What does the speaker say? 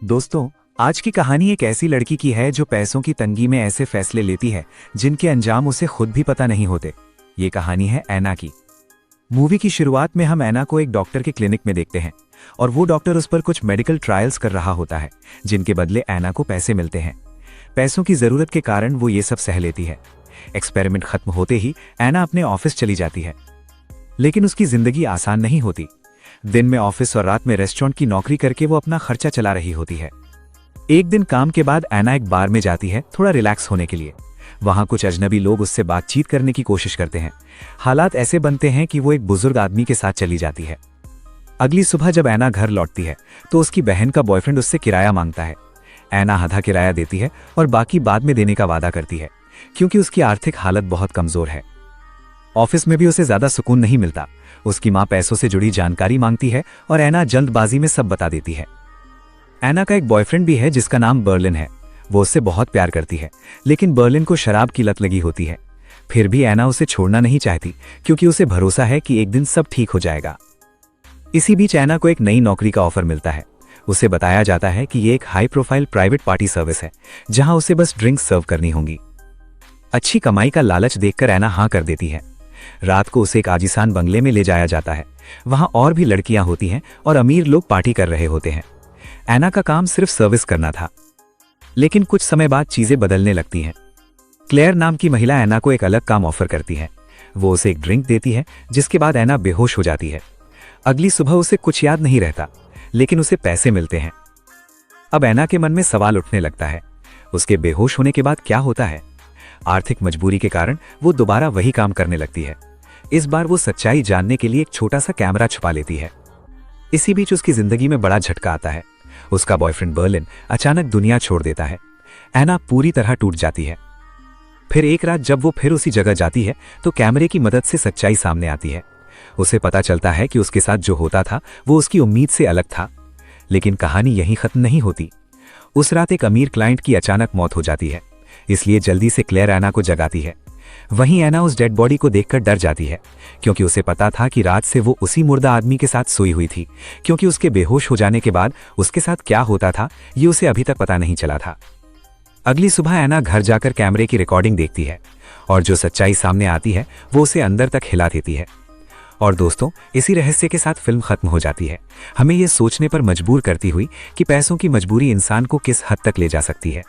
दोस्तों, आज की कहानी एक ऐसी लड़की की है जो पैसों की तंगी में ऐसे फैसले लेती है जिनके अंजाम उसे खुद भी पता नहीं होते। ये कहानी है ऐना की। मूवी की शुरुआत में हम ऐना को एक डॉक्टर के क्लिनिक में देखते हैं और वो डॉक्टर उस पर कुछ मेडिकल ट्रायल्स कर रहा होता है जिनके बदले ऐना को पैसे मिलते हैं। पैसों की जरूरत के कारण वो ये सब सह लेती है। एक्सपेरिमेंट खत्म होते ही ऐना अपने ऑफिस चली जाती है, लेकिन उसकी जिंदगी आसान नहीं होती। दिन में ऑफिस और रात में रेस्टोरेंट की नौकरी करके वो अपना खर्चा चला रही होती है। एक दिन काम के बाद ऐना एक बार में जाती है थोड़ा रिलैक्स होने के लिए। वहां कुछ अजनबी लोग उससे बातचीत करने की कोशिश करते हैं। हालात ऐसे बनते हैं कि वो एक बुजुर्ग आदमी के साथ चली जाती है। अगली सुबह जब ऐना घर लौटती है तो उसकी बहन का बॉयफ्रेंड उससे किराया मांगता है। ऐना आधा किराया देती है और बाकी बाद में देने का वादा करती है, क्योंकि उसकी आर्थिक हालत बहुत कमजोर है। ऑफिस में भी उसे ज्यादा सुकून नहीं मिलता। उसकी मां पैसों से जुड़ी जानकारी मांगती है और ऐना जल्दबाजी में सब बता देती है। ऐना का एक बॉयफ्रेंड भी है जिसका नाम बर्लिन है। वो उससे बहुत प्यार करती है, लेकिन बर्लिन को शराब की लत लगी होती है। फिर भी ऐना उसे छोड़ना नहीं चाहती, क्योंकि उसे भरोसा है कि एक दिन सब ठीक हो जाएगा। इसी बीच ऐना को एक नई नौकरी का ऑफर मिलता है। उसे बताया जाता है कि ये एक high profile private party service है, जहां उसे बस ड्रिंक्स सर्व करनी होंगी। अच्छी कमाई का लालच देखकर ऐना हाँ कर देती है। रात को उसे एक आलीशान बंगले में ले जाया जाता है। वहां और भी लड़कियां होती हैं और अमीर लोग पार्टी कर रहे होते हैं। ऐना का काम सिर्फ सर्विस करना था, लेकिन कुछ समय बाद चीजें बदलने लगती हैं। क्लेयर नाम की महिला ऐना को एक अलग काम ऑफर करती है। वो उसे एक ड्रिंक देती है, जिसके बाद ऐना बेहोश हो जाती है। अगली सुबह उसे कुछ याद नहीं रहता, लेकिन उसे पैसे मिलते हैं। अब ऐना के मन में सवाल उठने लगता है, उसके बेहोश होने के बाद क्या होता है। आर्थिक मजबूरी के कारण वो दोबारा वही काम करने लगती है। इस बार वो सच्चाई जानने के लिए एक छोटा सा कैमरा छुपा लेती है। इसी बीच उसकी जिंदगी में बड़ा झटका आता है। उसका बॉयफ्रेंड बर्लिन अचानक दुनिया छोड़ देता है। ऐना पूरी तरह टूट जाती है। फिर एक रात जब वो फिर उसी जगह जाती है तो कैमरे की मदद से सच्चाई सामने आती है। उसे पता चलता है कि उसके साथ जो होता था वो उसकी उम्मीद से अलग था। लेकिन कहानी यहीं खत्म नहीं होती। उस रात एक अमीर क्लाइंट की अचानक मौत हो जाती है, इसलिए जल्दी से क्लेयर ऐना को जगाती है। वहीं ऐना उस डेड बॉडी को देखकर डर जाती है, क्योंकि उसे पता था कि रात से वो उसी मुर्दा आदमी के साथ सोई हुई थी। क्योंकि उसके बेहोश हो जाने के बाद उसके साथ क्या होता था ये उसे अभी तक पता नहीं चला था। अगली सुबह ऐना घर जाकर कैमरे की रिकॉर्डिंग देखती है और जो सच्चाई सामने आती है वो उसे अंदर तक हिला देती है। और दोस्तों, इसी रहस्य के साथ फिल्म खत्म हो जाती है, हमें ये सोचने पर मजबूर करती हुई कि पैसों की मजबूरी इंसान को किस हद तक ले जा सकती है।